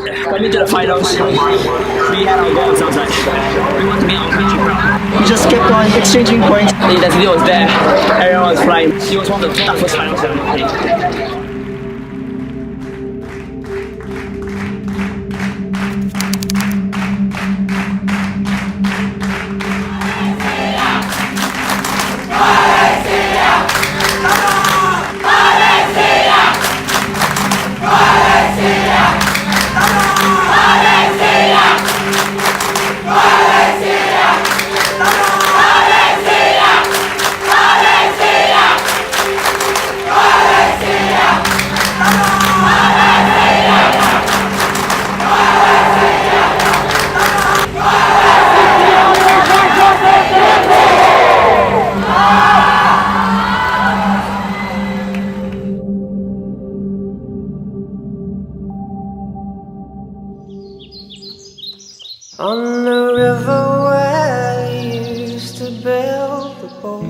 Coming to the finals, we had our goals. I was like, we want to be our country proud. We just kept on exchanging points. The intensity was there. Everyone was flying. It was one of the toughest finals I've ever played. On the river where you used to build the boat,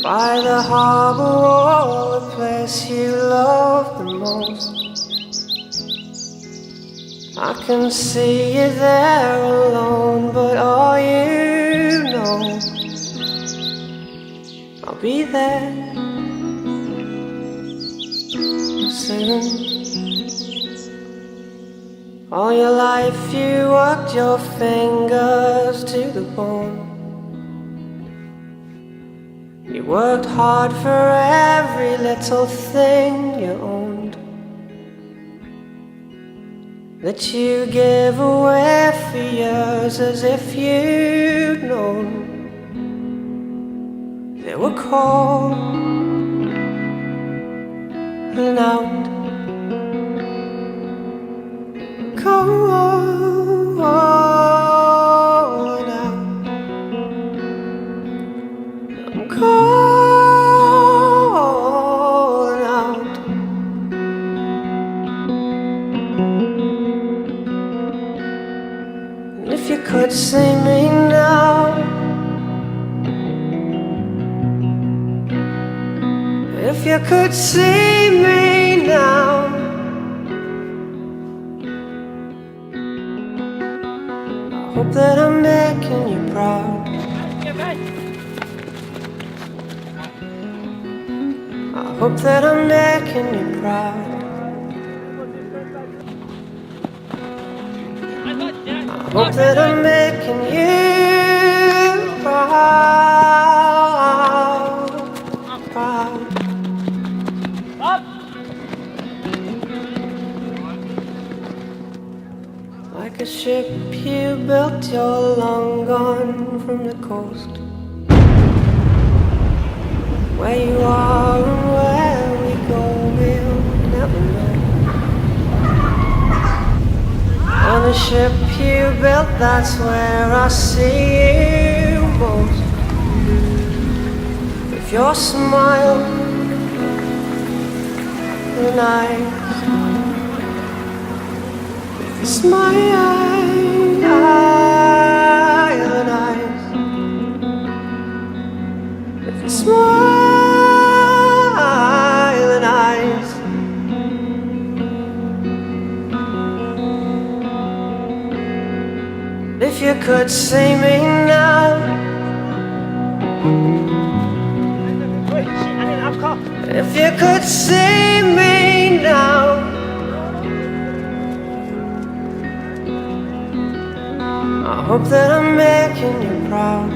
by the harbor wall, the place you loved the most. I can see you there alone, but all you know, I'll be there soon. All your life you worked your fingers to the bone. You worked hard for every little thing you owned, that you give away for years as if you'd known they were cold and out. Cold and out. I'm cold and out. And if you could see me now, if you could see me now, I hope that I'm making you proud. I hope that I'm making you proud. I hope that I'm making you proud. Like a ship you built, you're long gone from the coast. Where you are and where we go, we'll never know. On the ship you built, that's where I see you most. With your smile and eyes, smile and eyes, with a smile and eyes. If you could see me now, if you could see me now, I hope that I'm making you proud.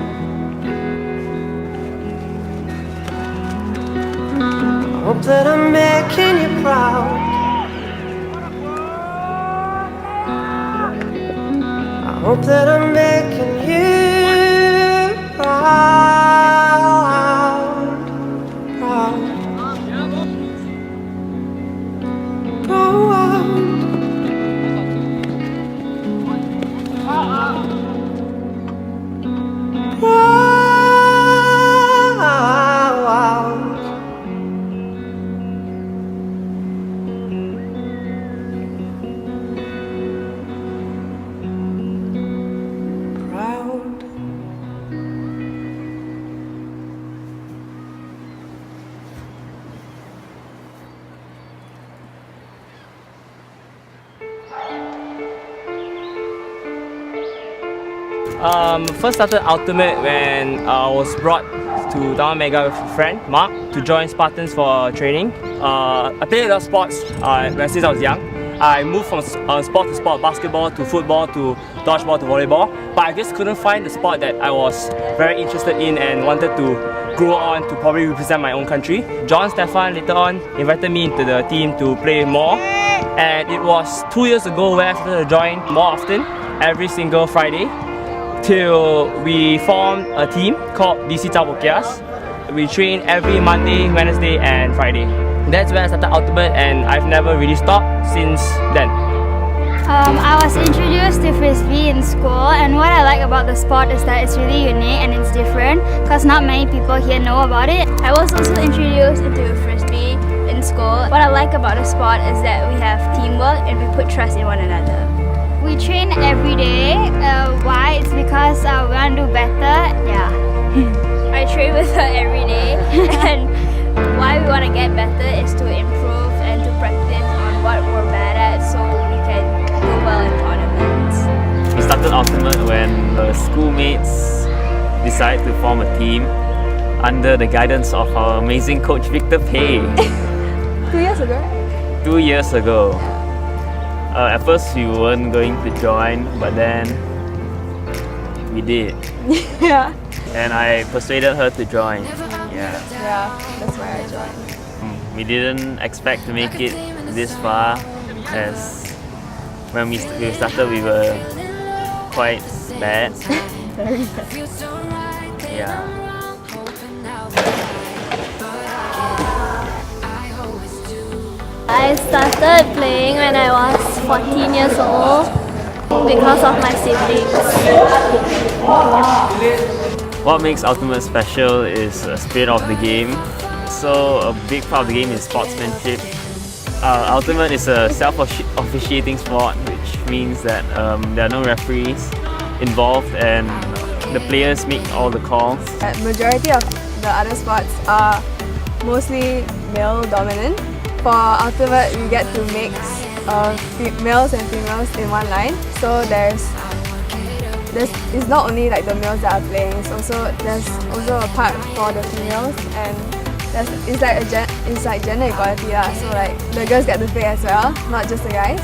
I hope that I'm making you proud. I hope that I'm making you proud. Proud. Proud. First started Ultimate when I was brought to Down Mega with a friend, Mark, to join Spartans for training. I played a lot of sports since I was young. I moved from sport to sport, basketball to football to dodgeball to volleyball, but I just couldn't find the sport that I was very interested in and wanted to grow on to probably represent my own country. John Stefan later on invited me into the team to play more, and it was 2 years ago where I started to join more often, every single Friday, till we formed a team called DCU19. We train every Monday, Wednesday and Friday. That's where I started Ultimate, and I've never really stopped since then. I was introduced to Frisbee in school, and what I like about the sport is that it's really unique and it's different because not many people here know about it. I was also introduced into Frisbee in school. What I like about the sport is that we have teamwork and we put trust in one another. We train every day. Why? It's because we want to do better. Yeah. I train with her every day, and why we want to get better is to improve and to practice on what we're bad at so we can do well in tournaments. We started Ultimate when the schoolmates decided to form a team under the guidance of our amazing coach Victor Pei. 2 years ago? 2 years ago. At first we weren't going to join, but then we did. Yeah. And I persuaded her to join. Yeah, that's why I joined. we didn't expect to make it this far, as when we started we were quite bad. Very bad. Yeah. I started playing when I was 14 years old because of my siblings. What makes Ultimate special is the spirit of the game. So a big part of the game is sportsmanship. Ultimate is a self-officiating sport, which means that there are no referees involved and the players make all the calls. The majority of the other sports are mostly male dominant. For Ultimate, we get to mix males and females in one line. So it's not only like the males that are playing. There's also a part for the females, and it's like gender equality lah. So like the girls get to play as well, not just the guys.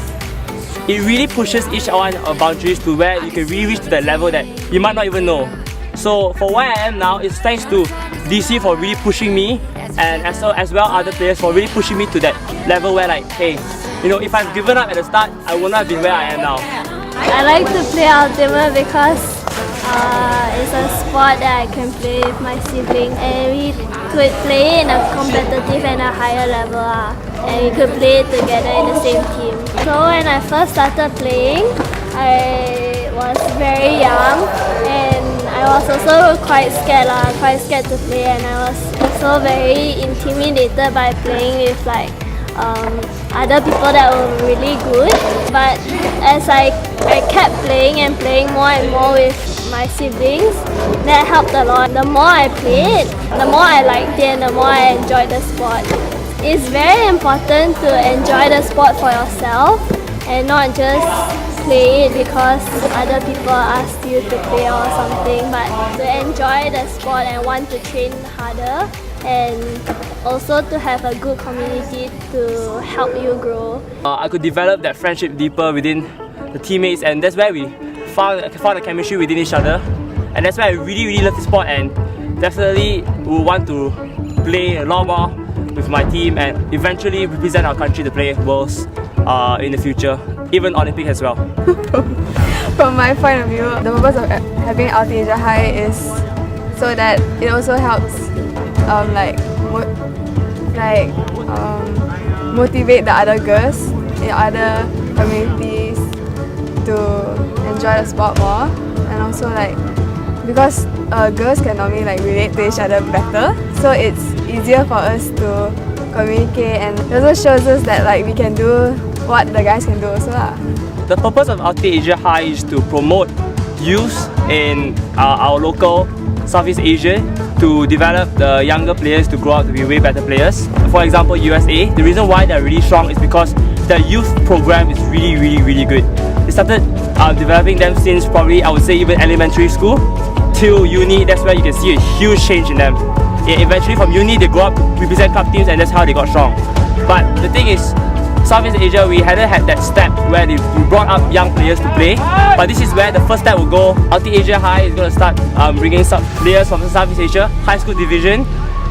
It really pushes each one boundaries to where you can really reach to that level that you might not even know. So for where I am now, it's thanks to DC for really pushing me, and as well other players for really pushing me to that level where like, hey, you know, if I've given up at the start, I would not have been where I am now. I like to play Ultimate because it's a sport that I can play with my siblings, and we could play in a competitive and a higher level, and we could play together in the same team. So when I first started playing, I was very young, and I was also quite scared to play, and I was also very intimidated by playing with like other people that were really good. But as I kept playing and playing more and more with my siblings, that helped a lot. The more I played, the more I liked it and the more I enjoyed the sport. It's very important to enjoy the sport for yourself and not just play it because other people asked you to play or something, but to enjoy the sport and want to train harder, and also to have a good community to help you grow. I could develop that friendship deeper within the teammates, and that's where we found the chemistry within each other, and that's why I really love the sport, and definitely will want to play a lot more with my team and eventually represent our country to play Worlds in the future, even Olympic as well. From my point of view, the purpose of having Ulti Asia High is so that it also helps motivate the other girls in other communities to enjoy the sport more, and also like because girls can normally like relate to each other better, so it's easier for us to communicate, and it also shows us that like we can do what the guys can do also lah. The purpose of Ulti Asia High is to promote youth in our local Southeast Asia, to develop the younger players to grow up to be way better players. For example, USA, the reason why they're really strong is because their youth program is really good. They started developing them since probably, I would say, even elementary school till uni. That's where you can see a huge change in them. Yeah, eventually from uni they go up to represent club teams, and that's how they got strong. But the thing is, Southeast Asia, we hadn't had that step where we brought up young players to play. But this is where the first step will go. Ulti Asia High is going to start bringing some players from Southeast Asia high school division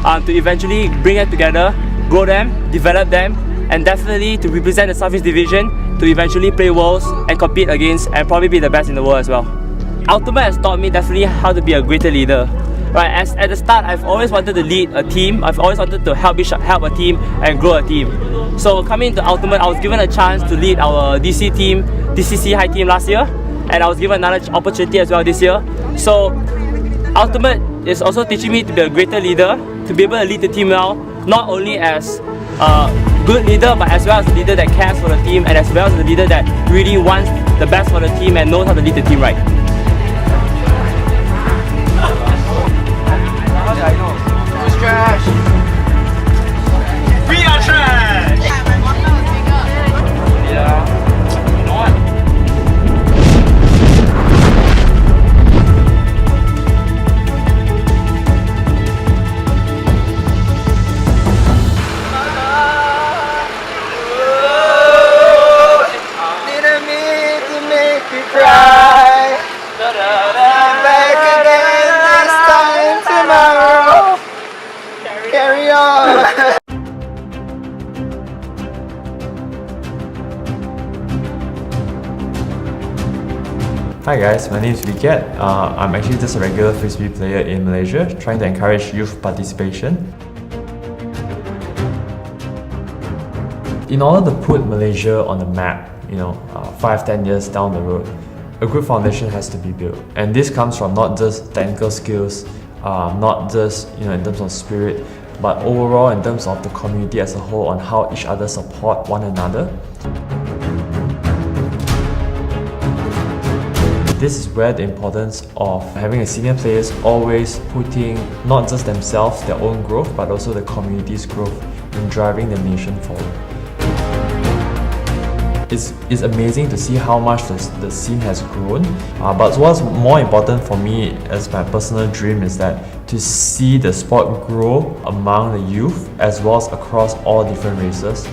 to eventually bring them together, grow them, develop them, and definitely to represent the Southeast division to eventually play Worlds and compete against and probably be the best in the world as well. Ultimate has taught me definitely how to be a greater leader. Right, as at the start, I've always wanted to lead a team. I've always wanted to help a team and grow a team. So coming into Ultimate, I was given a chance to lead our DCC High team last year, and I was given another opportunity as well this year. So Ultimate is also teaching me to be a greater leader, to be able to lead the team well, not only as a good leader, but as well as a leader that cares for the team, and as well as a leader that really wants the best for the team and knows how to lead the team right. Trash. We are trash. Yeah. Didn't mean to make you cry. Back again this time tomorrow. Carry on! Hi guys, my name is Viket. I'm actually just a regular Frisbee player in Malaysia, trying to encourage youth participation. In order to put Malaysia on the map, 5-10 years down the road, a good foundation has to be built. And this comes from not just technical skills, not just in terms of spirit, but overall in terms of the community as a whole on how each other support one another. This is where the importance of having a senior players always putting not just themselves, their own growth, but also the community's growth in driving the nation forward. It's amazing to see how much the scene has grown, but what's more important for me as my personal dream is that to see the sport grow among the youth as well as across all different races.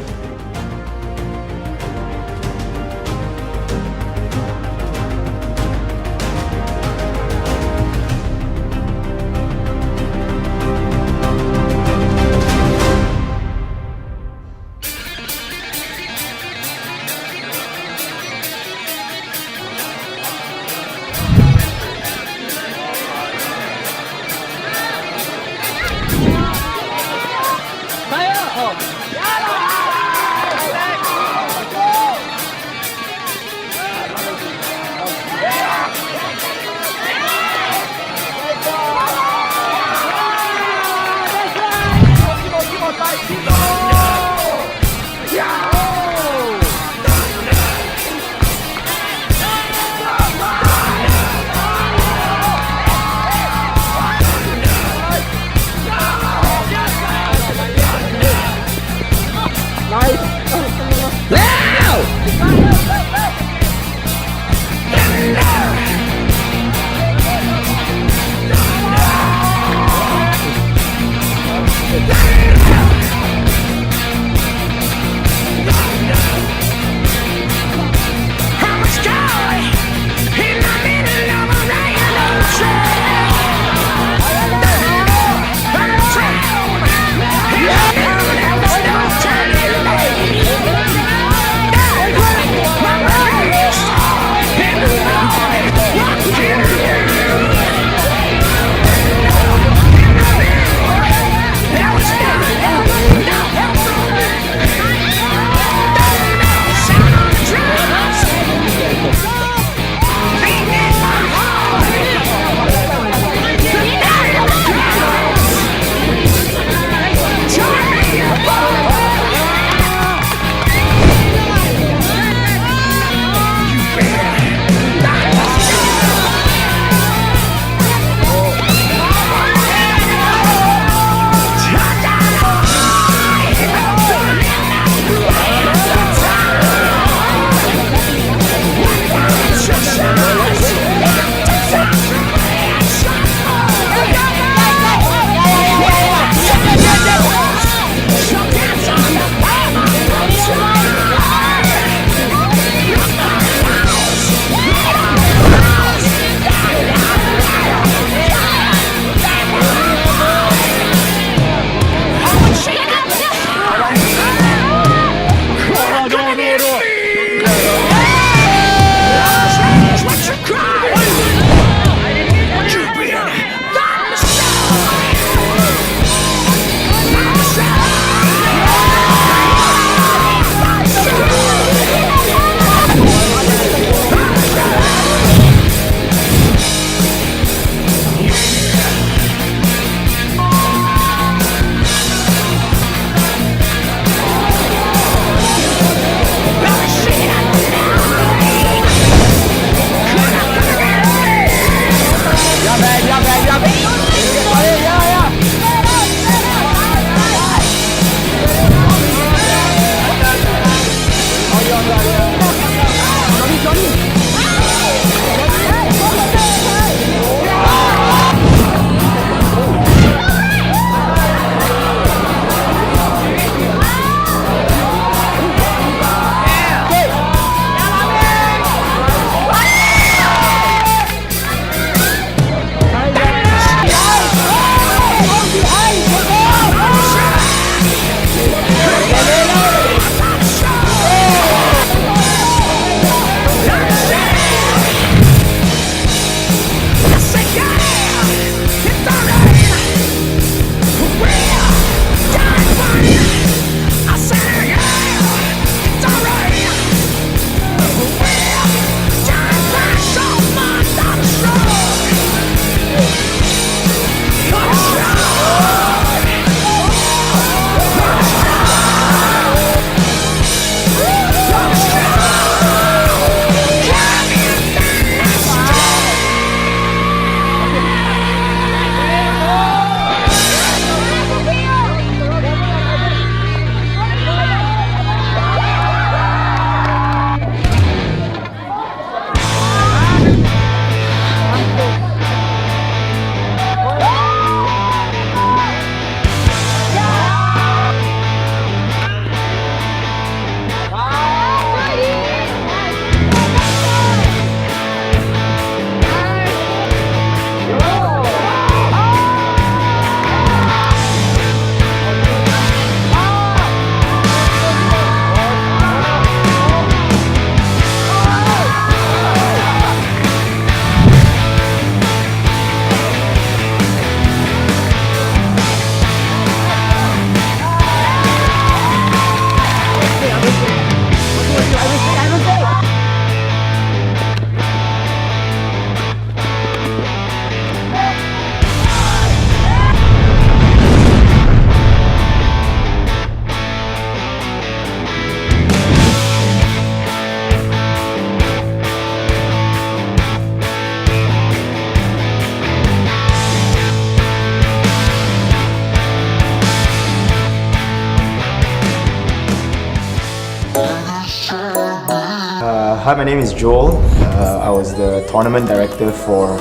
Hi, my name is Joel. I was the tournament director for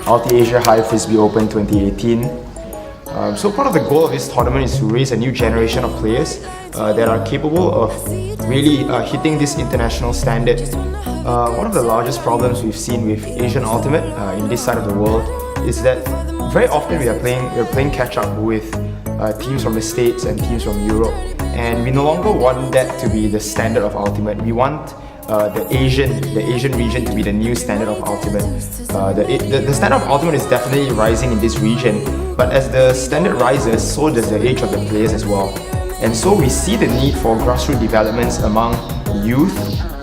Multi-Asia High Frisbee Open 2018. So part of the goal of this tournament is to raise a new generation of players that are capable of really hitting this international standard. One of the largest problems we've seen with Asian Ultimate in this side of the world is that very often we're playing catch up with teams from the States and teams from Europe, and we no longer want that to be the standard of Ultimate. We want the Asian region to be the new standard of Ultimate. The standard of Ultimate is definitely rising in this region, but as the standard rises, so does the age of the players as well. And so we see the need for grassroots developments among youth,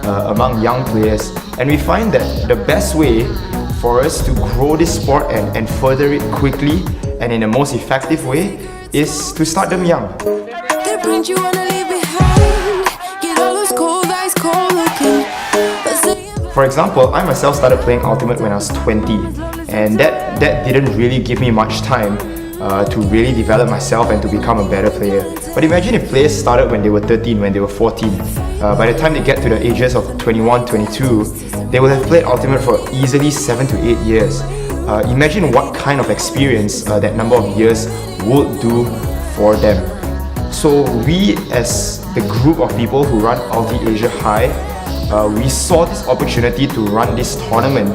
among young players, and we find that the best way for us to grow this sport and further it quickly and in the most effective way is to start them young. For example, I myself started playing Ultimate when I was 20, and that didn't really give me much time to really develop myself and to become a better player. But imagine if players started when they were 13, when they were 14. By the time they get to the ages of 21, 22, they will have played Ultimate for easily 7 to 8 years. Imagine what kind of experience that number of years would do for them. So we, as the group of people who run Multi-Asia High, we saw this opportunity to run this tournament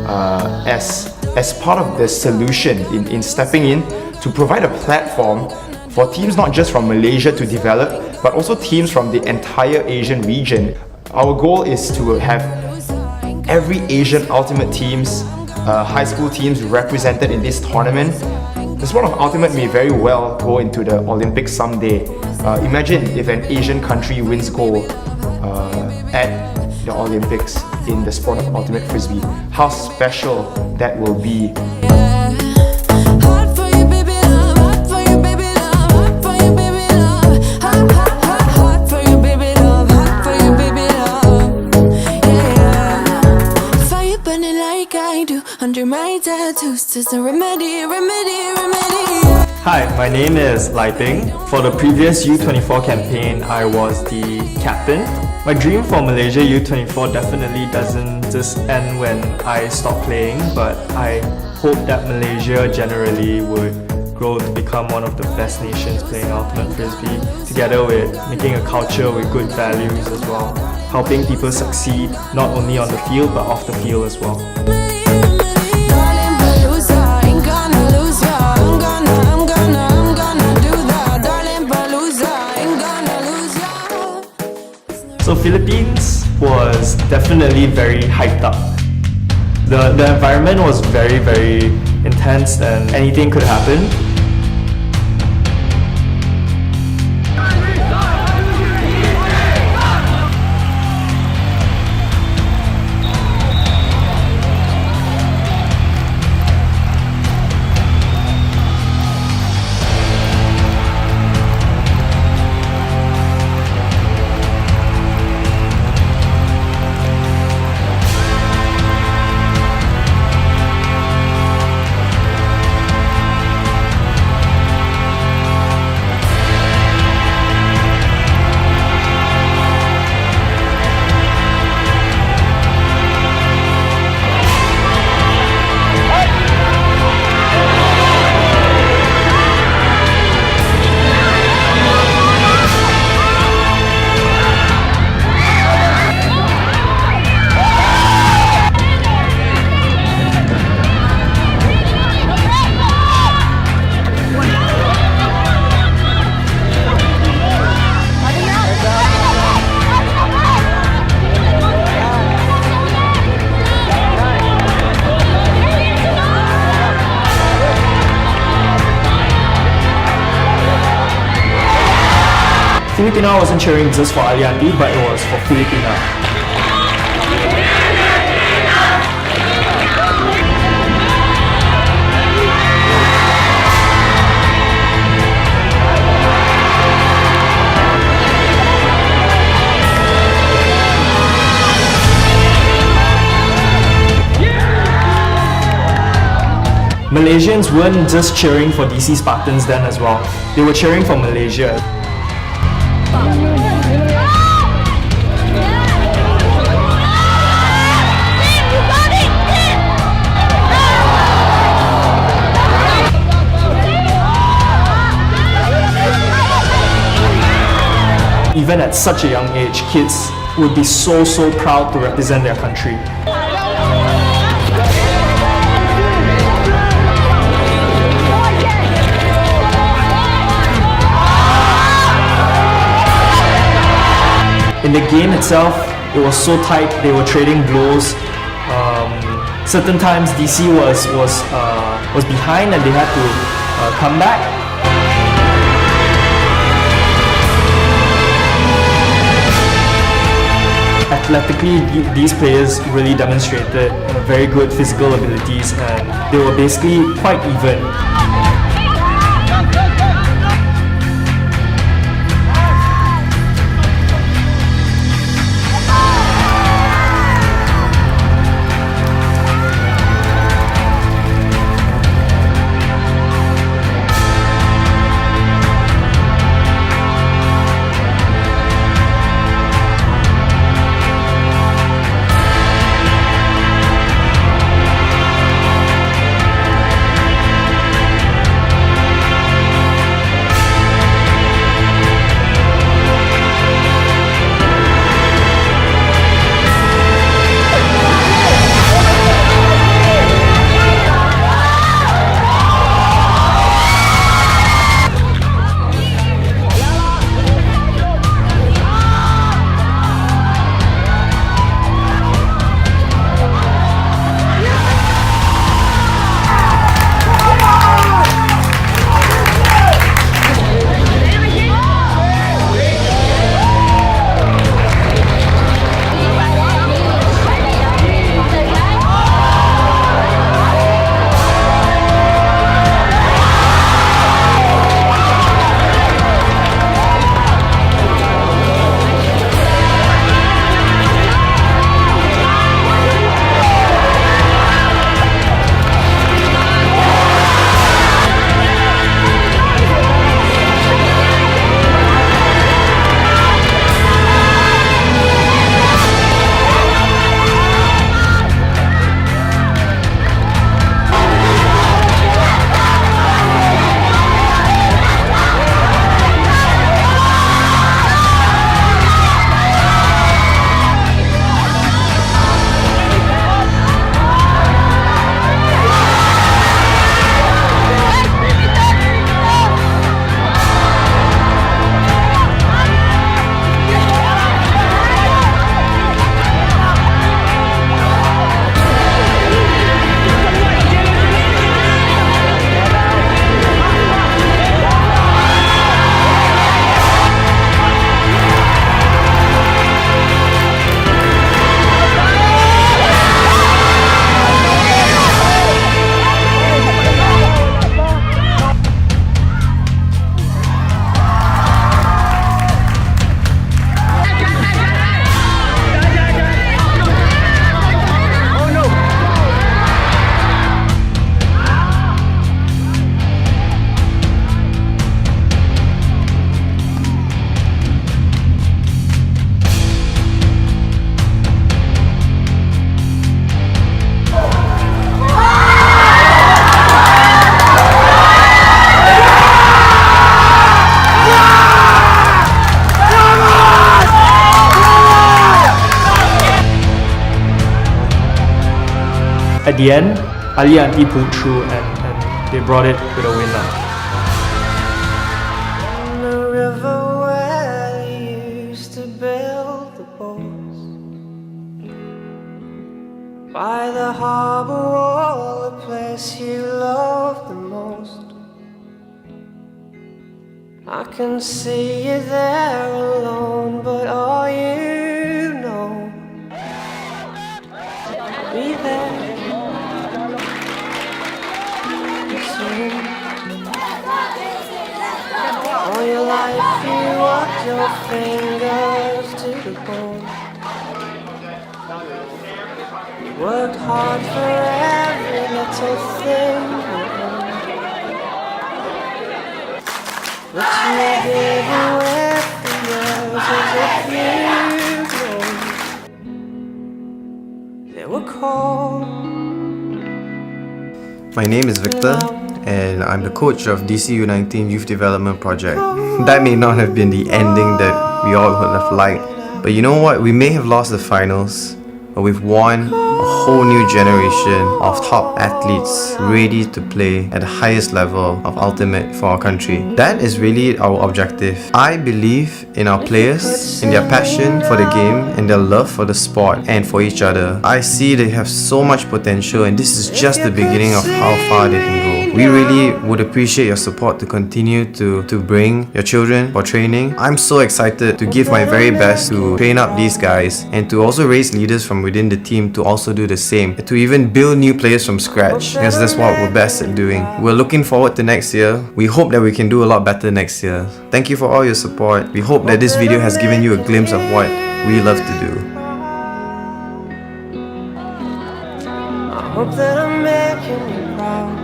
as part of the solution in stepping in to provide a platform for teams not just from Malaysia to develop, but also teams from the entire Asian region. Our goal is to have every Asian Ultimate teams, high school teams represented in this tournament. The sport of Ultimate may very well go into the Olympics someday. Imagine if an Asian country wins gold at the Olympics in the sport of Ultimate Frisbee. How special that will be. Under my tattoos, just a remedy. Hi, my name is Lai Ping. For the previous U24 campaign, I was the captain. My dream for Malaysia U24 definitely doesn't just end when I stop playing, but I hope that Malaysia generally would grow to become one of the best nations playing Ultimate Frisbee, together with making a culture with good values as well, helping people succeed not only on the field but off the field as well. So Philippines was definitely very hyped up. The environment was very, very intense and anything could happen. Filipina wasn't cheering just for Alianti, but it was for Filipina. Malaysians weren't just cheering for DC Spartans then as well. They were cheering for Malaysia. even at such a young age, kids would be so proud to represent their country. In the game itself, it was so tight. They were trading blows. Certain times DC was behind and they had to come back. Athletically, these players really demonstrated very good physical abilities, and they were basically quite even. At the end, Ali Auntie pulled through and they brought it with a winner. On the river where you used to build the boats, by the harbor wall, the place you loved the most. I can see you there alone, but all you know, be there. All your life you walked your fingers to the bone. You worked hard for every little thing you owned, but you gave away the years as if you'd known. They were cold. My name is Victor, and I'm the coach of DCU19 Youth Development Project. That may not have been the ending that we all would have liked, but you know what? We may have lost the finals, but we've won a whole new generation of top athletes ready to play at the highest level of ultimate for our country. That is really our objective. I believe in our players, in their passion for the game, and their love for the sport and for each other. I see they have so much potential, and this is just the beginning of how far they can go. We really would appreciate your support to continue to bring your children for training. I'm so excited to give my very best to train up these guys and to also raise leaders from within the team to also do the same, to even build new players from scratch, because that's what we're best at doing. We're looking forward to next year. We hope that we can do a lot better next year. Thank you for all your support. We hope that this video has given you a glimpse of what we love to do. I hope that I'm making you proud.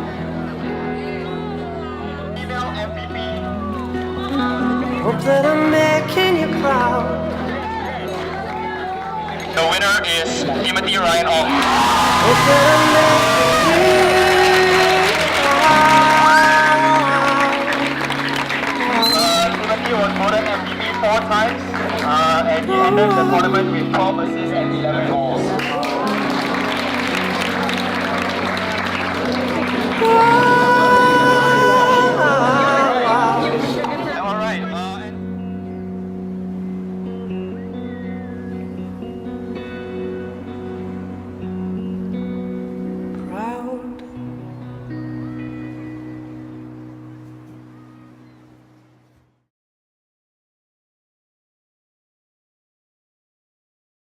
Hope that I'm making you proud. The winner is Timothy Ryan of. Hope that I'm making Timothy was voted MVP 4 times, and he ended the tournament with 12 assists and 11 goals. you proud.